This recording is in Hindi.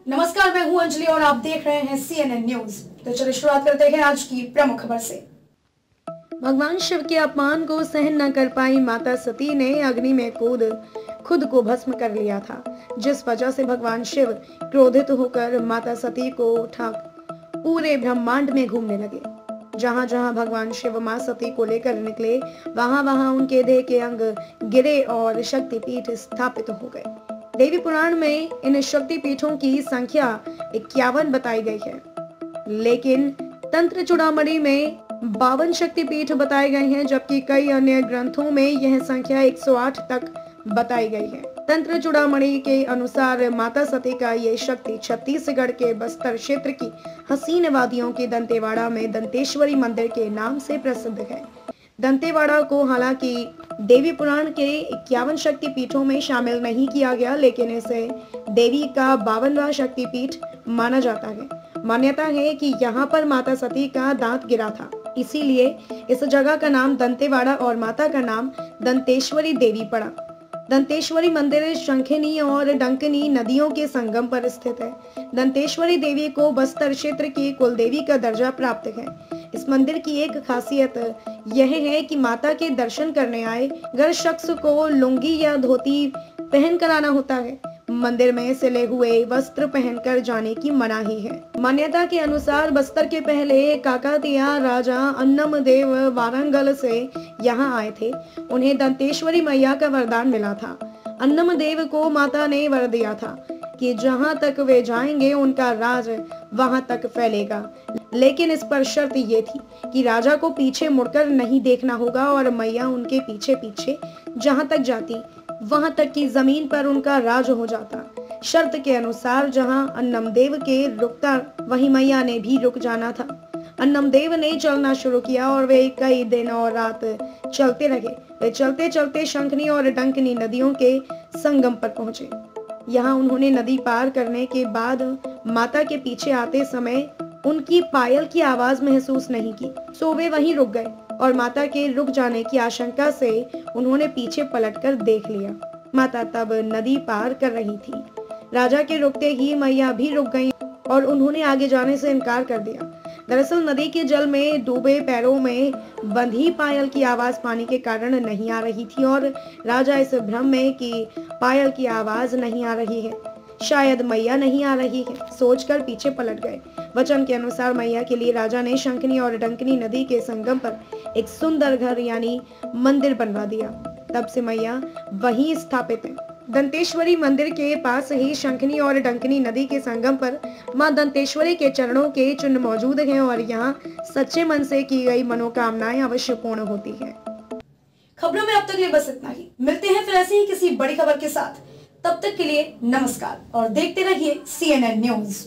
नमस्कार, मैं हूं अंजलि और आप देख रहे हैं CNN न्यूज। तो चलिए शुरुआत करते हैं आज की प्रमुख खबर से। भगवान शिव के अपमान को सहन न कर पाई माता सती ने अग्नि में कूद खुद को भस्म कर लिया था, जिस वजह से भगवान शिव क्रोधित होकर माता सती को उठा पूरे ब्रह्मांड में घूमने लगे। जहां जहां भगवान शिव मां सती को लेकर निकले, वहां वहां उनके देह के अंग गिरे और शक्तिपीठ स्थापित हो गए। देवी पुराण में इन शक्तिपीठों की संख्या 51 बताई गई है, लेकिन तंत्र चूड़ामणि में 52 शक्तिपीठ बताए गए हैं, जबकि कई अन्य ग्रंथों में यह संख्या 108 तक बताई गई है। तंत्र चूड़ामणि के अनुसार माता सती का ये शक्ति छत्तीसगढ़ के बस्तर क्षेत्र की हसीन वादियों के दंतेवाड़ा में दंतेश्वरी मंदिर के नाम से प्रसिद्ध है। दंतेवाड़ा को हालांकि देवी पुराण के 51 शक्तिपीठों में शामिल नहीं किया गया, लेकिन इसे देवी का 52वां शक्तिपीठ माना जाता है। मान्यता है कि यहाँ पर माता सती का दांत गिरा था, इसीलिए इस जगह का नाम दंतेवाड़ा और माता का नाम दंतेश्वरी देवी पड़ा। दंतेश्वरी मंदिर शंखिनी और डंकिनी नदियों के संगम पर स्थित है। दंतेश्वरी देवी को बस्तर क्षेत्र की कुल देवी का दर्जा प्राप्त है। इस मंदिर की एक खासियत यह है कि माता के दर्शन करने आए अगर शख्स को लुंगी या धोती पहन कर आना होता है, मंदिर में सिले हुए वस्त्र पहनकर जाने की मनाही है। मान्यता के अनुसार बस्तर के पहले काकतीय राजा अन्नमदेव वारंगल से यहाँ आए थे। उन्हें दंतेश्वरी मैया का वरदान मिला था। अन्नमदेव को माता ने वर दिया था कि जहाँ तक वे जाएंगे उनका राज वहां तक फैलेगा, लेकिन इस पर शर्त ये थी कि राजा को पीछे मुड़कर नहीं देखना होगा और मैया उनके पीछे पीछे जहां तक जाती वहां तक की जमीन पर उनका राज हो जाता। शर्त के अनुसार जहां अन्नमदेव के रुकता, वहीं मैया ने भी रुक जाना था। अन्नमदेव ने चलना शुरू किया और वे कई दिन और रात चलते रहे। वे चलते चलते शंखनी और डंकिनी नदियों के संगम पर पहुंचे। यहाँ उन्होंने नदी पार करने के बाद माता के पीछे आते समय उनकी पायल की आवाज महसूस नहीं की, सो वे वहीं रुक गए और माता के रुक जाने की आशंका से उन्होंने पीछे पलटकर देख लिया। माता तब नदी पार कर रही थी। राजा के रुकते ही मैया भी रुक गईं और उन्होंने आगे जाने से इनकार कर दिया। दरअसल नदी के जल में डूबे पैरों में बंधी पायल की आवाज पानी के कारण नहीं आ रही थी और राजा इस भ्रम में कि पायल की आवाज नहीं आ रही है, शायद मैया नहीं आ रही है, सोचकर पीछे पलट गए। वचन के अनुसार मैया के लिए राजा ने शंखनी और डंकिनी नदी के संगम पर एक सुंदर घर यानी मंदिर बनवा दिया। तब से मैया वहीं स्थापित है। दंतेश्वरी मंदिर के पास ही शंखनी और डंकिनी नदी के संगम पर मां दंतेश्वरी के चरणों के चिन्ह मौजूद हैं और यहाँ सच्चे मन से की गई मनोकामनाएं अवश्य पूर्ण होती हैं। खबरों में अब तक ये बस इतना ही। मिलते हैं फिर ऐसे ही किसी बड़ी खबर के साथ। तब तक के लिए नमस्कार और देखते रहिए CNN न्यूज।